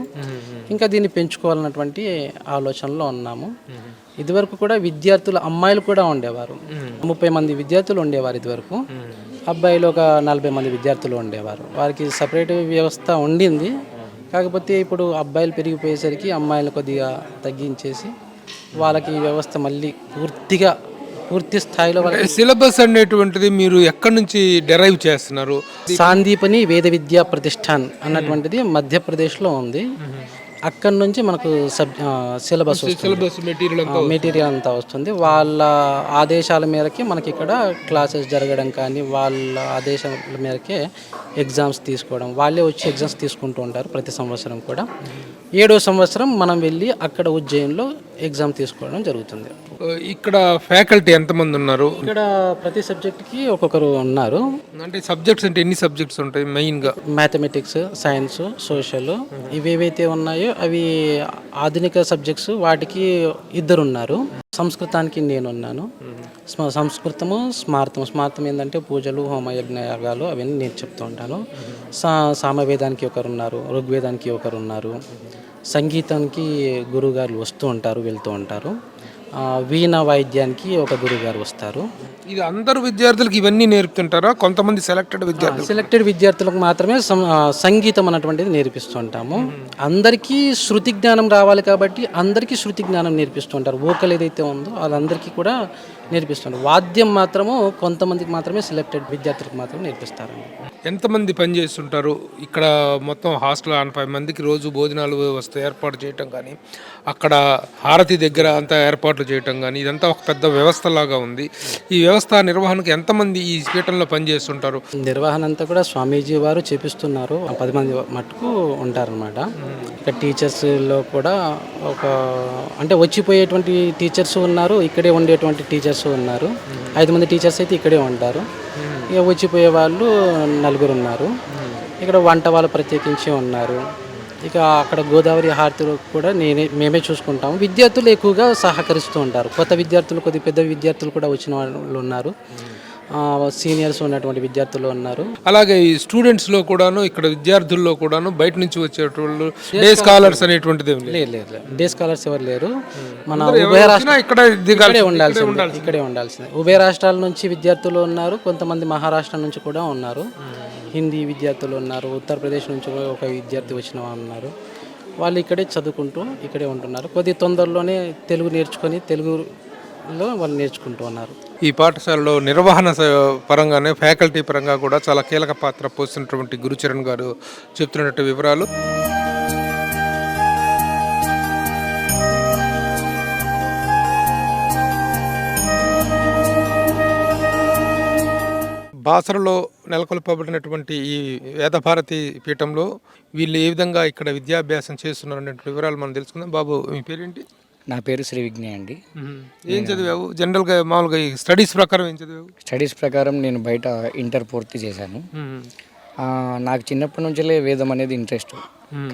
ఇంకా దీన్ని పెంచుకోవాలన్నటువంటి ఆలోచనలో ఉన్నాము. ఇదివరకు కూడా విద్యార్థులు అమ్మాయిలు కూడా ఉండేవారు. 30 మంది విద్యార్థులు ఉండేవారు ఇదివరకు. అబ్బాయిలు ఒక 40 మంది విద్యార్థులు ఉండేవారు. వారికి సపరేట్ వ్యవస్థ ఉండింది. కాకపోతే ఇప్పుడు అబ్బాయిలు పెరిగిపోయేసరికి అమ్మాయిలు కొద్దిగా తగ్గించేసి వాళ్ళకి ఈ వ్యవస్థ మళ్ళీ పూర్తి స్థాయిలో సిలబస్ అనేటువంటిది మీరు ఎక్కడి నుంచి డెరైవ్ చేస్తున్నారు? సాందీపని వేద విద్యా ప్రతిష్టాన్ అన్నటువంటిది మధ్యప్రదేశ్లో ఉంది. అక్కడి నుంచి మనకు సిలబస్ మెటీరియల్ అంతా వస్తుంది. వాళ్ళ ఆదేశాల మేరకి మనకి ఇక్కడ క్లాసెస్ జరగడం కానీ, వాళ్ళ ఆదేశాల మేరకే ఎగ్జామ్స్ తీసుకోవడం, వాళ్ళే వచ్చి ఎగ్జామ్స్ తీసుకుంటూ ఉంటారు ప్రతి సంవత్సరం కూడా. 7వ సంవత్సరం మనం వెళ్ళి అక్కడ ఉజ్జయిన్లో ఎగ్జామ్ తీసుకోవడం జరుగుతుంది. ఇక్కడ ఫ్యాకల్టీ ఎంతమంది ఉన్నారు? ఇక్కడ ప్రతి సబ్జెక్ట్కి ఒక్కొక్కరు ఉన్నారు. అంటే సబ్జెక్ట్స్ అంటే ఎన్ని సబ్జెక్ట్స్ ఉంటాయి మెయిన్గా? మ్యాథమెటిక్స్, సైన్స్, సోషల్ ఇవేవైతే ఉన్నాయో అవి ఆధునిక సబ్జెక్ట్స్. వాటికి 2 ఉన్నారు. సంస్కృతానికి నేనున్నాను. సంస్కృతము, స్మార్థం ఏంటంటే పూజలు, హోమయజ్ఞయాగాలు అవన్నీ నేను చెప్తూ ఉంటాను. సామవేదానికి ఒకరున్నారు, ఋగ్వేదానికి ఒకరున్నారు. సంగీతానికి గురువుగారు వస్తూ ఉంటారు, వెళ్తూ ఉంటారు. వీణ వాయిద్యానికి ఒక గురువుగారు వస్తారు. ఇది అందరు విద్యార్థులకు ఇవన్నీ నేర్పుతుంటారా? కొంతమంది సెలెక్టెడ్ విద్యార్థులకు మాత్రమే సంగీతం అన్నటువంటిది నేర్పిస్తుంటాము. అందరికీ శృతి జ్ఞానం రావాలి కాబట్టి అందరికీ శృతి జ్ఞానం నేర్పిస్తుంటారు. వోకల్ ఏదైతే ఉందో వాళ్ళందరికీ కూడా నేర్పిస్తుంటారు. వాద్యం మాత్రము కొంతమందికి మాత్రమే, సెలెక్టెడ్ విద్యార్థులకు మాత్రమే నేర్పిస్తారండి. ఎంతమంది పనిచేస్తుంటారు ఇక్కడ? మొత్తం హాస్టల్ 5 మందికి రోజు భోజనాలు వ్యవస్థ ఏర్పాటు చేయటం కానీ, అక్కడ హారతి దగ్గర అంతా ఏర్పాట్లు చేయటం కానీ, ఇదంతా ఒక పెద్ద వ్యవస్థ లాగా ఉంది. ఈ వ్యవస్థ నిర్వహణకు ఎంతమంది ఈ పీఠంలో పనిచేస్తుంటారు? నిర్వహణ అంతా కూడా స్వామీజీ వారు చేపిస్తున్నారు. 10 మంది మట్టుకు ఉంటారనమాట. ఇక టీచర్స్లో కూడా అంటే వచ్చిపోయేటువంటి టీచర్స్ ఉన్నారు, ఇక్కడే ఉండేటువంటి టీచర్స్ ఉన్నారు. 5 మంది టీచర్స్ అయితే ఇక్కడే ఉంటారు. ఇక వచ్చిపోయే వాళ్ళు 4 ఉన్నారు. ఇక్కడ వంట వాళ్ళు ప్రత్యేకించి ఉన్నారు. ఇక అక్కడ గోదావరి హారతులు కూడా మేమే చూసుకుంటాము. విద్యార్థులు ఎక్కువగా సహకరిస్తూ ఉంటారు. కొత్త విద్యార్థులు, పెద్ద విద్యార్థులు కూడా వచ్చిన వాళ్ళు ఉన్నారు. సీనియర్స్ ఉన్నటువంటి విద్యార్థులు ఉన్నారు. అలాగే ఈ స్టూడెంట్స్లో కూడాను, ఇక్కడ విద్యార్థుల్లో కూడాను బయట నుంచి వచ్చేటోళ్ళు డే స్కాలర్స్ అనేటువంటిది లేదు. డే స్కాలర్స్ ఎవరు లేరు. మన ఉభయ రాష్ట్రాలు ఇక్కడే ఉండాల్సిందే. ఉభయ రాష్ట్రాల నుంచి విద్యార్థులు ఉన్నారు. కొంతమంది మహారాష్ట్ర నుంచి కూడా ఉన్నారు. హిందీ విద్యార్థులు ఉన్నారు. ఉత్తరప్రదేశ్ నుంచి ఒక విద్యార్థి వచ్చిన వాళ్ళు ఉన్నారు. వాళ్ళు ఇక్కడే చదువుకుంటూ ఇక్కడే ఉంటున్నారు. కొద్ది తొందరలోనే తెలుగు నేర్చుకొని తెలుగులో వాళ్ళు నేర్చుకుంటూ ఉన్నారు. ఈ పాఠశాలలో నిర్వహణ పరంగానే, ఫ్యాకల్టీ పరంగా కూడా చాలా కీలక పాత్ర పోస్తున్నటువంటి గురుచరణ్ గారు చెప్తున్నట్టు వివరాలు. బాసరలో నెలకొల్పబడినటువంటి ఈ వేదభారతి పీఠంలో వీళ్ళు ఏ విధంగా ఇక్కడ విద్యాభ్యాసం చేస్తున్నారనేటువంటి వివరాలు మనం తెలుసుకుందాం. బాబు, మీ పేరేంటి? నా పేరు శ్రీ విజ్ఞయ్ అండి. ఏం చదివావు? జనరల్గా మామూలుగా స్టడీస్ ప్రకారం ఏం చదివావు? స్టడీస్ ప్రకారం నేను బయట ఇంటర్ పూర్తి చేశాను. నాకు చిన్నప్పటి నుంచే వేదం అనేది ఇంట్రెస్ట్.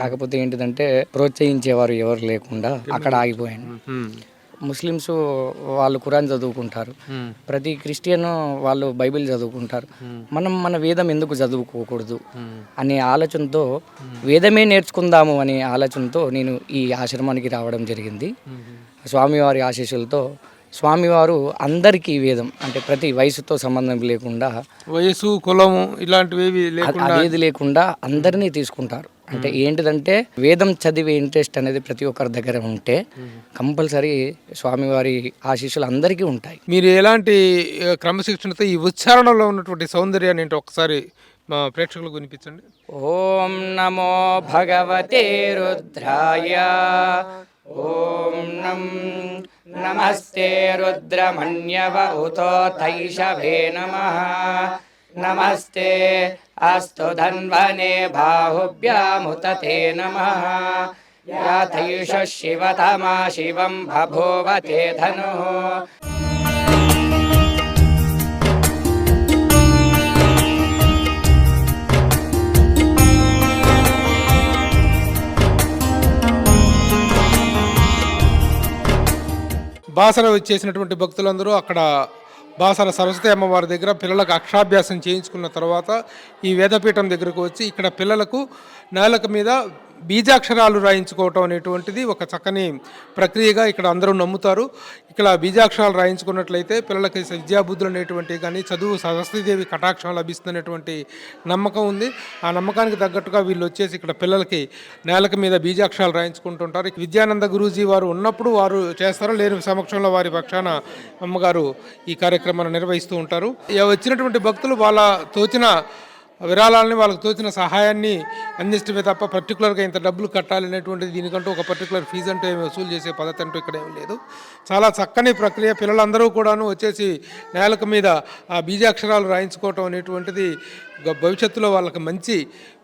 కాకపోతే ఏంటిదంటే ప్రోత్సహించేవారు ఎవరు లేకుండా అక్కడ ఆగిపోయాను. ముస్లిమ్స్ వాళ్ళు ఖురాన్ చదువుకుంటారు, ప్రతి క్రిస్టియన్ వాళ్ళు బైబిల్ చదువుకుంటారు. మనం మన వేదం ఎందుకు చదువుకోకూడదు అనే ఆలోచనతో, వేదమే నేర్చుకుందాము అనే ఆలోచనతో నేను ఈ ఆశ్రమానికి రావడం జరిగింది. స్వామివారి ఆశీస్సులతో స్వామివారు అందరికీ వేదం అంటే ప్రతి వయసుతో సంబంధం లేకుండా, వయసు, కులము ఇలాంటివి అదేది లేకుండా అందరినీ తీసుకుంటారు. అంటే ఏంటిదంటే వేదం చదివే ఇంట్రెస్ట్ అనేది ప్రతి ఒక్కరి దగ్గర ఉంటే కంపల్సరీ స్వామివారి ఆశీస్సులు అందరికీ ఉంటాయి. మీరు ఎలాంటి క్రమశిక్షణతో ఈ ఉచ్చారణలో ఉన్నటువంటి సౌందర్యాన్ని ఏంటో ఒకసారి మా ప్రేక్షకులకు వినిపించండి. ఓం నమో భగవతే రుద్రాయ, ఓం నమస్తే రుద్రమన్యవ ఉతో తైషవే నమః, నమస్తే అస్తు ధన్వనే బాహుభ్యాముతతే నమః, యాథైష శివతమా శివం బభూవతే ధనుః. బాసర వచ్చేసినటువంటి భక్తులందరూ అక్కడ బాసర సరస్వతి అమ్మవారి దగ్గర పిల్లలకు అక్షరాభ్యాసం చేయించుకున్న తర్వాత ఈ వేదపీఠం దగ్గరకు వచ్చి ఇక్కడ పిల్లలకు నేలకు మీద బీజాక్షరాలు రాయించుకోవటం అనేటువంటిది ఒక చక్కని ప్రక్రియగా ఇక్కడ అందరూ నమ్ముతారు. ఇక్కడ బీజాక్షరాలు రాయించుకున్నట్లయితే పిల్లలకి విద్యాబుద్ధులు అనేటువంటివి కానీ చదువు సరస్వతీదేవి కటాక్షం లభిస్తున్నటువంటి నమ్మకం ఉంది. ఆ నమ్మకానికి తగ్గట్టుగా వీళ్ళు వచ్చేసి ఇక్కడ పిల్లలకి నేలకు మీద బీజాక్షరాలు రాయించుకుంటుంటారు. విద్యానంద గురూజీ వారు ఉన్నప్పుడు వారు చేస్తారు, లేని సమక్షంలో వారి పక్షాన అమ్మగారు ఈ కార్యక్రమాన్ని నిర్వహిస్తూ ఉంటారు. వచ్చినటువంటి భక్తులు వాళ్ళ తోచిన విరాళాలని వాళ్ళకి తోచిన సహాయాన్ని అందించడమే తప్ప పర్టికులర్గా ఇంత డబ్బులు కట్టాలి అనేటువంటిది దీనికంటూ ఒక పర్టికులర్ ఫీజు అంటూ ఏమి వసూలు చేసే పద్ధతి అంటూ ఇక్కడ ఏమి లేదు. చాలా చక్కని ప్రక్రియ. పిల్లలందరూ కూడాను వచ్చేసి నేలకు మీద ఆ బీజాక్షరాలు రాయించుకోవటం అనేటువంటిది భవిష్యత్తులో వాళ్ళకి మంచి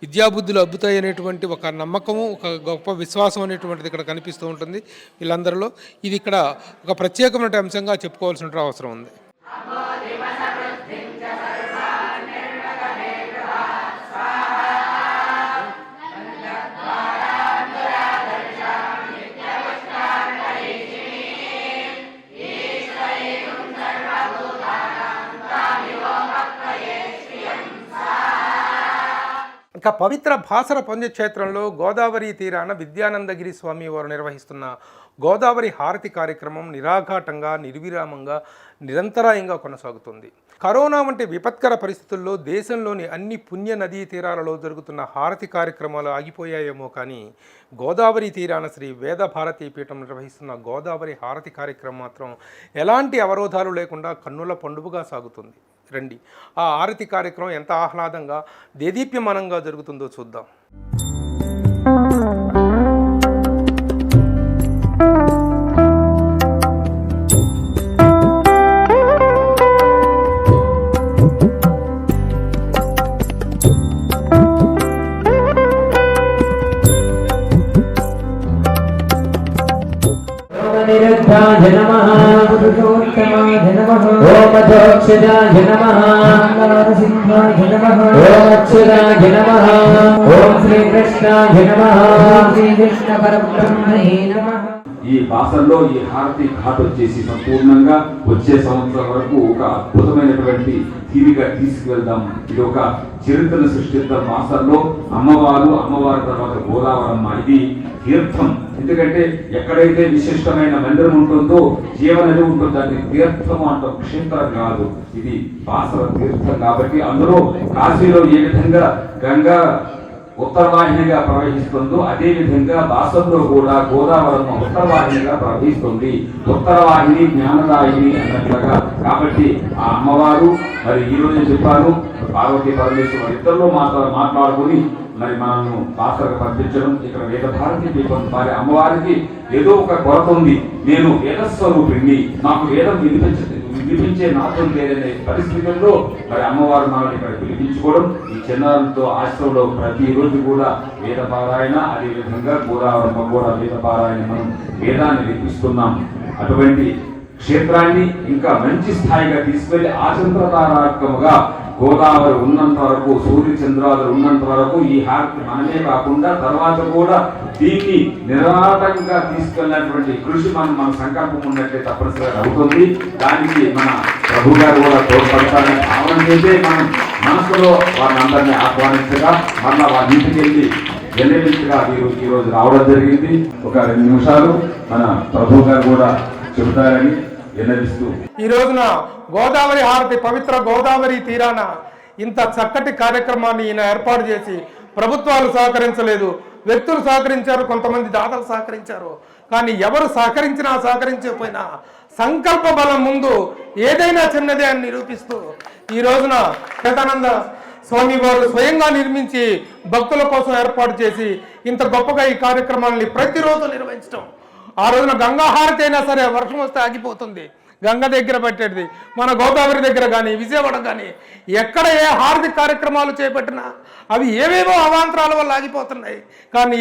విద్యాబుద్ధులు అబ్బుతాయి అనేటువంటి ఒక నమ్మకము, ఒక గొప్ప విశ్వాసం అనేటువంటిది ఇక్కడ కనిపిస్తూ ఉంటుంది వీళ్ళందరిలో. ఇది ఇక్కడ ఒక ప్రత్యేకమైన అంశంగా చెప్పుకోవాల్సిన అవసరం ఉంది. ఇంకా పవిత్ర బాసర పుణ్యక్షేత్రంలో గోదావరి తీరాన విద్యానందగిరి స్వామి వారు నిర్వహిస్తున్న గోదావరి హారతి కార్యక్రమం నిరాఘాటంగా నిర్విరామంగా నిరంతరాయంగా కొనసాగుతుంది. కరోనా వంటి విపత్కర పరిస్థితుల్లో దేశంలోని అన్ని పుణ్య నదీ తీరాలలో జరుగుతున్న హారతి కార్యక్రమాలు ఆగిపోయాయేమో కానీ గోదావరి తీరాన శ్రీ వేద భారతీ పీఠం నిర్వహిస్తున్న గోదావరి హారతి కార్యక్రమం మాత్రం ఎలాంటి అవరోధాలు లేకుండా కన్నుల పండుగగా సాగుతుంది. రండి, ఆ హారతి కార్యక్రమం ఎంత ఆహ్లాదంగా దేదీప్యమానంగా జరుగుతుందో చూద్దాం. నిరుద్ధాయ నమః, పురుషోత్తమాయ నమః, ఓం అధోక్షజాయ నమః, నరసింహాయ నమః, ఓం అచ్యుతాయ నమః, ఓం శ్రీకృష్ణాయ నమః, శ్రీకృష్ణ పరబ్రహ్మణే నమః. ఈ బాసల్లో ఈ హారతి ఘాట్ వచ్చేసి సంపూర్ణంగా వచ్చే సంవత్సరం వరకు ఒక అద్భుతమైనటువంటి తీరిగా తీసుకువెళ్దాం. ఇది ఒక చరిత్రను సృష్టిద్దాం. బాసల్లో అమ్మవారి తర్వాత గోదావరమ్మ, ఇది తీర్థం. ఎందుకంటే ఎక్కడైతే విశిష్టమైన మందిరం ఉంటుందో, జీవనది ఉంటుందో దాన్ని తీర్థం అంటాం, క్షేత్రం కాదు. ఇది బాసర తీర్థం కాబట్టి అందులో కాశీలో ఏ విధంగా గంగా ఉత్తరవాహినిగా ప్రవహిస్తుందో అదే విధంగా బాసల్లో కూడా గోదావరమ్మ ఉత్తరవాహినిగా ప్రవహిస్తుంది. ఉత్తరవాహిని జ్ఞానదాయిని అన్నట్లుగా. కాబట్టి ఆ అమ్మవారు మరి ఈ రోజు చెప్పాను, పార్వతీ పరమేశ్వరు ఇద్దరిలో మాట్లాడుకుని మరి మనల్ని బాసరకు పంపించడం. ఇక్కడ వేద భారతి పీఠం వారి అమ్మవారికి ఏదో ఒక కొరత ఉంది, నేను వేదస్వరూపిణి, నాకు వేదం వినిపించే నాథం లేదనే పరిస్థితుల్లో మరి అమ్మవారు మనల్ని ఇక్కడ పిలిపించుకోవడం. ఈ చిన్నారులతో ఆశ్రమంలో ప్రతిరోజు కూడా వేద పారాయణ, అదేవిధంగా గోదావరమ్మ కూడా వేద పారాయణ, మనం వేదాన్ని వినిపిస్తున్నాం. అటువంటి క్షేత్రాన్ని ఇంకా మంచి స్థాయిగా తీసుకెళ్లి ఆచంద్రతారాత్మకముగా గోదావరి ఉన్నంత వరకు, సూర్యచంద్రాదులు ఉన్నంత వరకు ఈ హారతి మనమే కాకుండా తర్వాత కూడా దీన్ని నిరాటంగా తీసుకెళ్ళినటువంటి కృషి మన సంకల్పం ఉన్నట్లే తప్పనిసరిగా అవుతుంది. దానికి మన ప్రభు గారు కూడా తోడ్పడతారని భావన చేసే మనం మనసులో వారిని అందరినీ ఆహ్వానించగా మళ్ళా వారి ఇంటికి వెళ్ళి వెన్నెలించగా ఈ రోజు రావడం జరిగింది. ఒక 2 నిమిషాలు మన ప్రభు గారు కూడా చెబుతారని విన్నవిస్తూ ఈ రోజున గోదావరి హారతి పవిత్ర గోదావరి తీరాన ఇంత చక్కటి కార్యక్రమాన్ని ఈయన ఏర్పాటు చేసి ప్రభుత్వాలు సహకరించలేదు, వ్యక్తులు సహకరించారు, కొంతమంది దాతలు సహకరించారు. కానీ ఎవరు సహకరించకపోయినా సంకల్ప బలం ముందు ఏదైనా చిన్నదే అని నిరూపిస్తూ ఈ రోజున వేదానంద స్వామి వారు స్వయంగా నిర్మించి భక్తుల కోసం ఏర్పాటు చేసి ఇంత గొప్పగా ఈ కార్యక్రమాన్ని ప్రతిరోజు నిర్వహించడం. ఆ రోజున గంగా హారతి అయినా సరే వర్షం వస్తే ఆగిపోతుంది, గంగ దగ్గర పెట్టేది. మన గోదావరి దగ్గర కానీ విజయవాడ కానీ ఎక్కడ ఏ హారతి కార్యక్రమాలు చేపట్టినా అవి ఏవేవో అవాంతరాల వల్ల ఆగిపోతున్నాయి. కానీ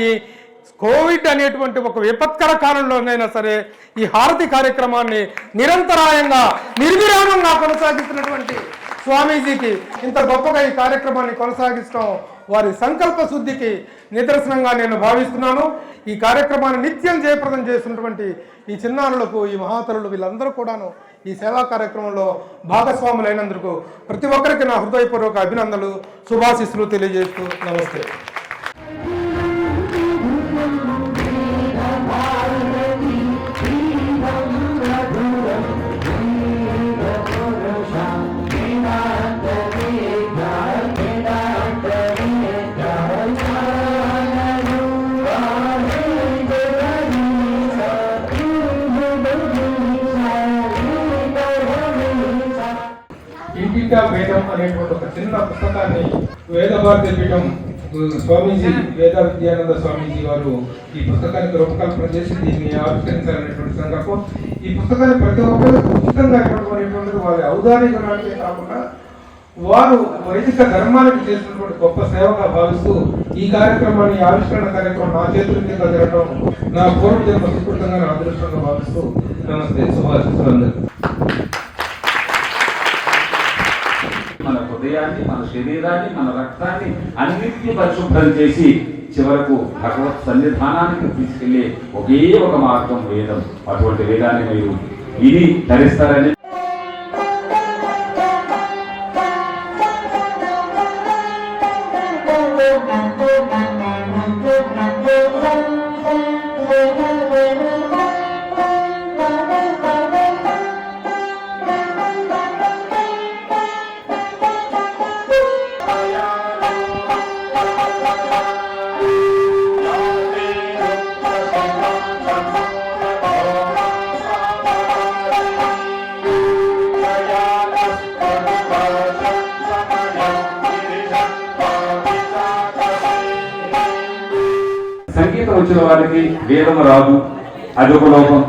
కోవిడ్ అనేటువంటి ఒక విపత్కర కాలంలోనైనా సరే ఈ హారతి కార్యక్రమాన్ని నిరంతరాయంగా నిర్విరామంగా కొనసాగిస్తున్నటువంటి స్వామీజీకి ఇంత గొప్పగా ఈ కార్యక్రమాన్ని కొనసాగించడం వారి సంకల్ప శుద్ధికి నిదర్శనంగా నేను భావిస్తున్నాను. ఈ కార్యక్రమాన్ని నిత్యం జయప్రదం చేస్తున్నటువంటి ఈ చిన్నారులకు, ఈ మహాతరులు వీళ్ళందరూ కూడాను ఈ సేవా కార్యక్రమంలో భాగస్వాములైనందుకు ప్రతి ఒక్కరికి నా హృదయపూర్వక అభినందనలు, శుభాశీస్సులు తెలియజేస్తూ నమస్తే. ఇంటింటా వేదం అనేటువంటి ఒక చిన్న పుస్తకాన్ని వేదభారతి పీఠం స్వామీజీ, వేద విద్యానంద స్వామీజీ వారు ఈ పుస్తకానికి రూపకల్పన చేసి దీన్ని ఆవిష్కరించాలనేటువంటి సంకల్పం. ఈ పుస్తకాన్ని ప్రతి ఒక్కరు ఉచితంగా ఇవ్వడం అనేటువంటిది వారి ఔదార్యమే కాకుండా వారు వైదిక ధర్మానికి చేసినటువంటి గొప్ప సేవగా భావిస్తూ ఈ కార్యక్రమాన్ని, ఆవిష్కరణ కార్యక్రమం నా చేతుల మీద జరగడం నా పూర్వజన్మ సుకృతంగా నా అదృష్టంగా భావిస్తూ నమస్తే, శుభాశీస్సులు. మన హృదయాన్ని, మన శరీరాన్ని, మన రక్తాన్ని అన్నిటినీ పరిశుభ్రం చేసి చివరకు భగవత్ సన్నిధానానికి తీసుకెళ్లే ఒకే ఒక మార్గం వేదం. అటువంటి వేదాన్ని మీరు ఇది ధరిస్తారని సంగీతం వచ్చిన వారికి వేదం రాదు, అదొక లోపం.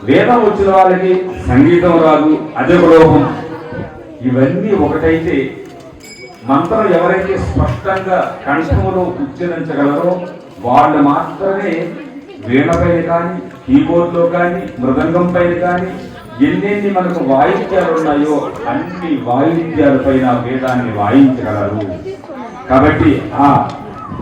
వేదం వచ్చిన వాళ్ళకి సంగీతం రాదు, అదొక లోపం. ఇవన్నీ ఒకటైతే మంత్రం ఎవరైతే స్పష్టంగా కంఠములో ఉచ్చరించగలరో వాళ్ళు మాత్రమే వీణ పైన కానీ, కీబోర్డ్లో కానీ, మృదంగం పైన కానీ ఎన్నెన్ని మనకు వాయిద్యాలు ఉన్నాయో అన్ని వాయిద్యాల పైన వేదాన్ని వాయించగలరు. కాబట్టి ఆ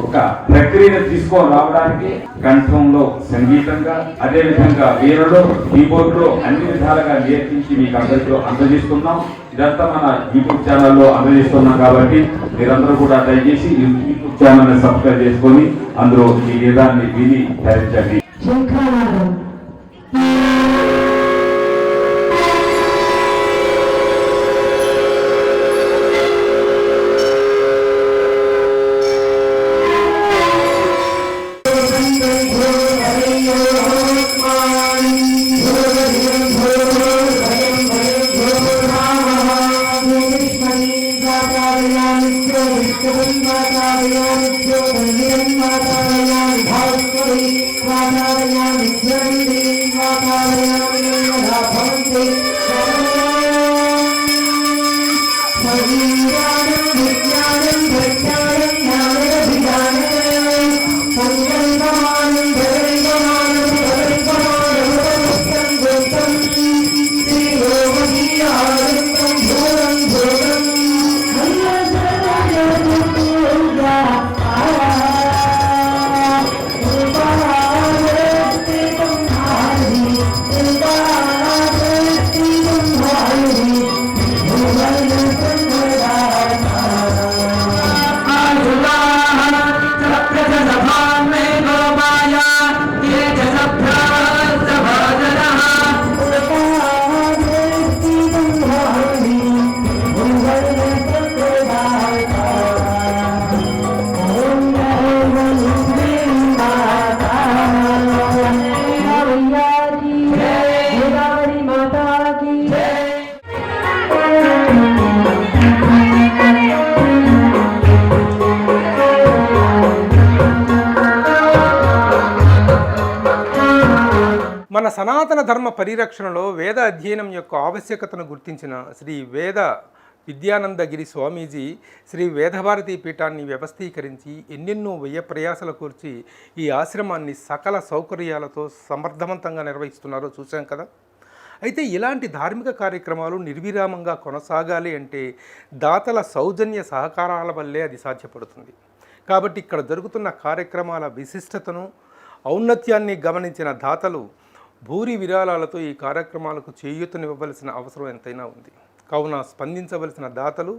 ఒక ప్రక్రియను తీసుకొని రావడానికి కంఠంలో సంగీతంగా, అదేవిధంగా వీణలో, కీబోర్డ్లో అన్ని విధాలుగా నేర్పించి మీకు అందరితో అందజేస్తున్నాం. ఇదంతా మన యూట్యూబ్ ఛానల్లో అందజేస్తున్నాం. కాబట్టి మీరందరూ కూడా దయచేసి యూట్యూబ్ ఛానల్ని సబ్స్క్రైబ్ చేసుకొని అందులో ఈ వేదాన్ని విని ధరించండి. మన సనాతన ధర్మ పరిరక్షణలో వేద అధ్యయనం యొక్క ఆవశ్యకతను గుర్తించిన శ్రీ వేద విద్యానందగిరి స్వామీజీ శ్రీ వేదభారతి పీఠాన్ని వ్యవస్థీకరించి ఎన్నెన్నో వ్యయ ప్రయాసలు కూర్చి ఈ ఆశ్రమాన్ని సకల సౌకర్యాలతో సమర్థవంతంగా నిర్వహిస్తున్నారో చూశాం కదా. అయితే ఇలాంటి ధార్మిక కార్యక్రమాలు నిర్విరామంగా కొనసాగాలి అంటే దాతల సౌజన్య సహకారాల వల్లే అది సాధ్యపడుతుంది. కాబట్టి ఇక్కడ జరుగుతున్న కార్యక్రమాల విశిష్టతను ఔన్నత్యాన్ని గమనించిన దాతలు భూరి విరాళాలతో ఈ కార్యక్రమాలకు చేయూతనివ్వవలసిన అవసరం ఎంతైనా ఉంది. కావున స్పందించవలసిన దాతలు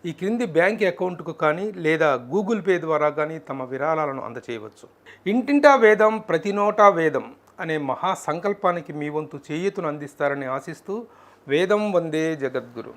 ఈ క్రింది బ్యాంక్ అకౌంట్కు కానీ లేదా గూగుల్ పే ద్వారా కానీ తమ విరాళాలను అందచేయవచ్చు. ఇంటింటా వేదం ప్రతి నోటా వేదం అనే మహా సంకల్పానికి మీ వంతు చేయూతను అందిస్తారని ఆశిస్తూ వేదం వందే జగద్గురు.